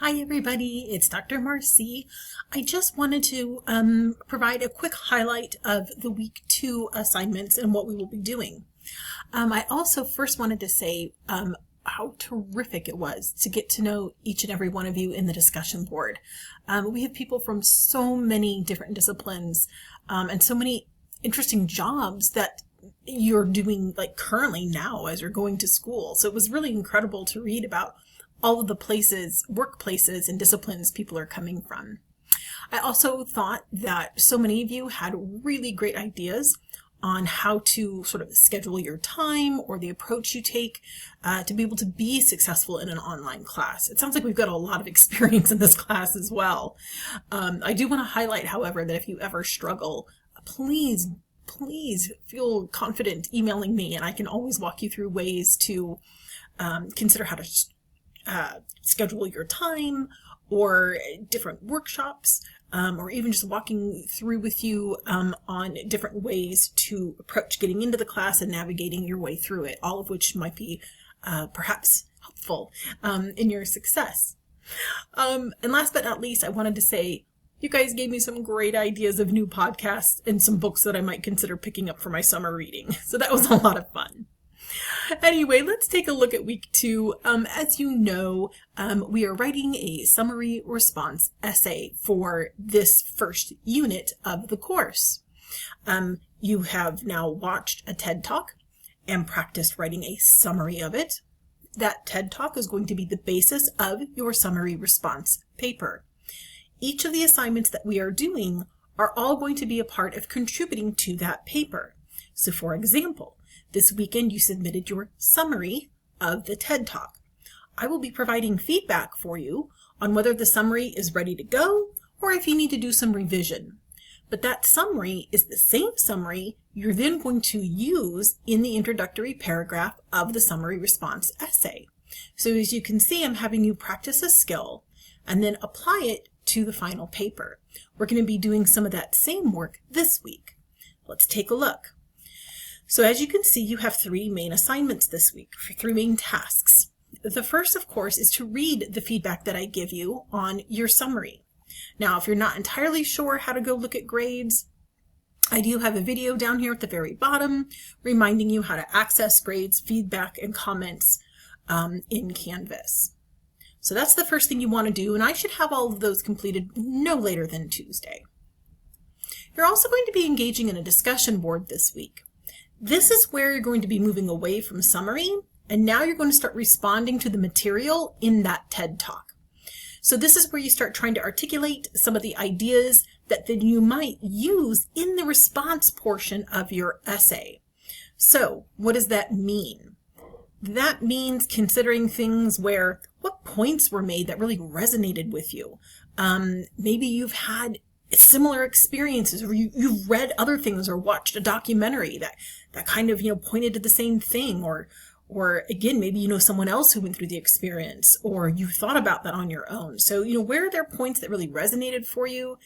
Hi everybody, it's Dr. Marcy. I just wanted to provide a quick highlight of the week 2 assignments and what we will be doing. I also first wanted to say how terrific it was to get to know each and every one of you in the discussion board. We have people from so many different disciplines and so many interesting jobs that you're doing like currently now as you're going to school. So it was really incredible to read about all of the places, workplaces, and disciplines people are coming from. I also thought that so many of you had really great ideas on how to sort of schedule your time or the approach you take to be able to be successful in an online class. It sounds like we've got a lot of experience in this class as well. I do want to highlight, however, that if you ever struggle, please feel confident emailing me, and I can always walk you through ways to consider how to schedule your time or different workshops, or even just walking through with you on different ways to approach getting into the class and navigating your way through it, all of which might be perhaps helpful in your success. And last but not least, I wanted to say, you guys gave me some great ideas of new podcasts and some books that I might consider picking up for my summer reading. So that was a lot of fun. Anyway, let's take a look at week 2. As you know, we are writing a summary response essay for this first unit of the course. You have now watched a TED Talk and practiced writing a summary of it. That TED Talk is going to be the basis of your summary response paper. Each of the assignments that we are doing are all going to be a part of contributing to that paper. So for example, this weekend you submitted your summary of the TED Talk. I will be providing feedback for you on whether the summary is ready to go or if you need to do some revision. But that summary is the same summary you're then going to use in the introductory paragraph of the summary response essay. So as you can see, I'm having you practice a skill and then apply it to the final paper. We're going to be doing some of that same work this week. Let's take a look. So as you can see, you have 3 main assignments this week, 3 main tasks. The first, of course, is to read the feedback that I give you on your summary. Now, if you're not entirely sure how to go look at grades, I do have a video down here at the very bottom reminding you how to access grades, feedback, and comments in Canvas. So that's the first thing you want to do, and I should have all of those completed no later than Tuesday. You're also going to be engaging in a discussion board this week. This is where you're going to be moving away from summary, and now you're going to start responding to the material in that TED Talk. So this is where you start trying to articulate some of the ideas that then you might use in the response portion of your essay. So what does that mean? That means considering things where what points were made that really resonated with you. Maybe you've had similar experiences, or you've read other things or watched a documentary that kind of, pointed to the same thing, or again, maybe you know someone else who went through the experience, or you thought about that on your own. So, where are there points that really resonated for you,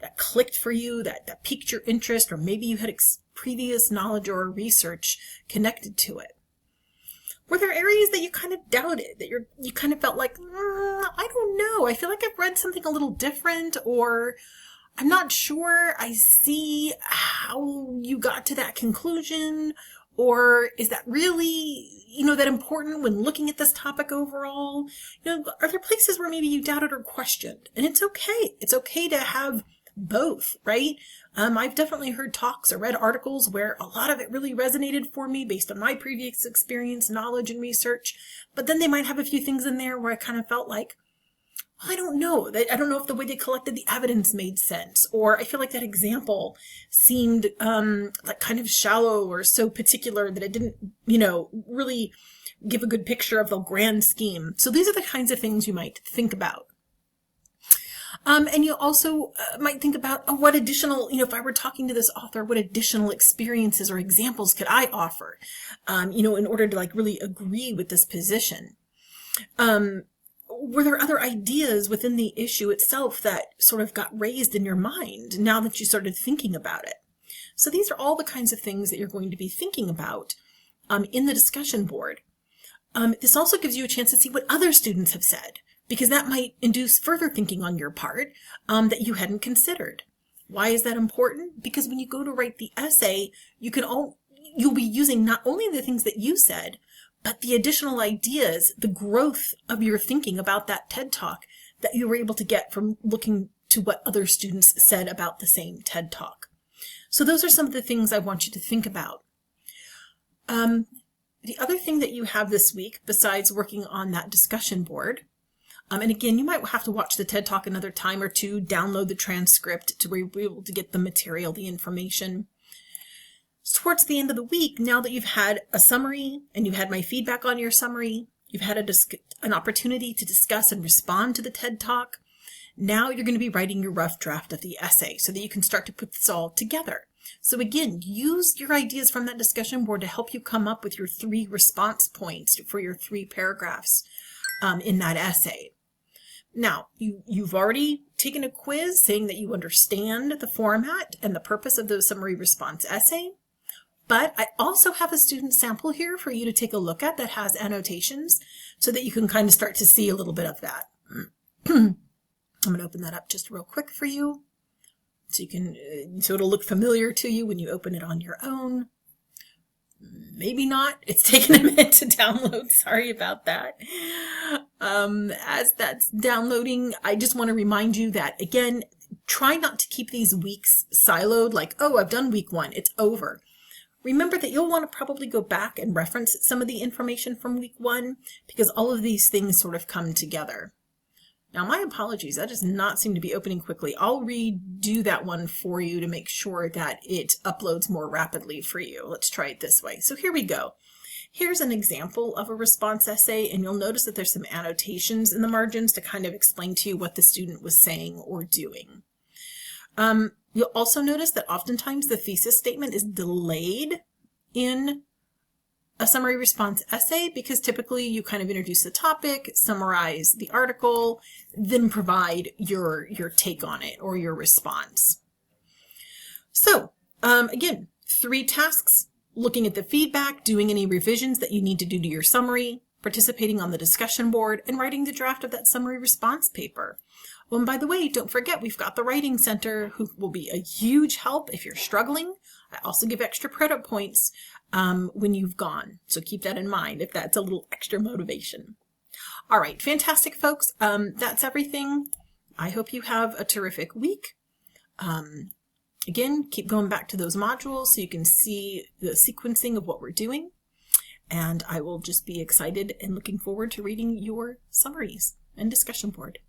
that clicked for you, that piqued your interest, or maybe you had previous knowledge or research connected to it? Were there areas that you kind of doubted, that you kind of felt like, I don't know, I feel like I've read something a little different, or I'm not sure I see how you got to that conclusion, or is that really, that important when looking at this topic overall? Are there places where maybe you doubted or questioned? And it's okay. It's okay to have both, right? I've definitely heard talks or read articles where a lot of it really resonated for me based on my previous experience, knowledge, and research. But then they might have a few things in there where I kind of felt like, I don't know. I don't know if the way they collected the evidence made sense, or I feel like that example seemed like kind of shallow or so particular that it didn't, really give a good picture of the grand scheme. So these are the kinds of things you might think about. And you also might think about what additional, if I were talking to this author, what additional experiences or examples could I offer, in order to really agree with this position. Were there other ideas within the issue itself that sort of got raised in your mind now that you started thinking about it? So these are all the kinds of things that you're going to be thinking about in the discussion board. This also gives you a chance to see what other students have said. because that might induce further thinking on your part that you hadn't considered. Why is that important? Because when you go to write the essay, you'll be using not only the things that you said, but the additional ideas, the growth of your thinking about that TED Talk that you were able to get from looking to what other students said about the same TED Talk. So those are some of the things I want you to think about. The other thing that you have this week, besides working on that discussion board, and again, you might have to watch the TED Talk another time or two, download the transcript to be able to get the material, the information. Towards the end of the week, now that you've had a summary and you've had my feedback on your summary, you've had an opportunity to discuss and respond to the TED Talk, now you're going to be writing your rough draft of the essay so that you can start to put this all together. So again, use your ideas from that discussion board to help you come up with your 3 response points for your 3 paragraphs in that essay. Now, you've already taken a quiz saying that you understand the format and the purpose of the summary response essay, but I also have a student sample here for you to take a look at that has annotations so that you can kind of start to see a little bit of that. I'm going to open that up just real quick for you so it'll look familiar to you when you open it on your own. Maybe not. It's taken a minute to download. Sorry about that. As that's downloading, I just want to remind you that, again, try not to keep these weeks siloed like, oh, I've done week 1, it's over. Remember that you'll want to probably go back and reference some of the information from week 1 because all of these things sort of come together. Now, my apologies, that does not seem to be opening quickly. I'll redo that one for you to make sure that it uploads more rapidly for you. Let's try it this way. So here we go. Here's an example of a response essay, and you'll notice that there's some annotations in the margins to kind of explain to you what the student was saying or doing. You'll also notice that oftentimes the thesis statement is delayed in a summary response essay because typically you kind of introduce the topic, summarize the article, then provide your take on it or your response. So again, 3 tasks: looking at the feedback, doing any revisions that you need to do to your summary, participating on the discussion board, and writing the draft of that summary response paper. Oh, and by the way, don't forget we've got the Writing Center who will be a huge help if you're struggling. I also give extra credit points when you've gone. So keep that in mind if that's a little extra motivation. All right, fantastic, folks. That's everything. I hope you have a terrific week. Again, keep going back to those modules so you can see the sequencing of what we're doing. And I will just be excited and looking forward to reading your summaries and discussion board.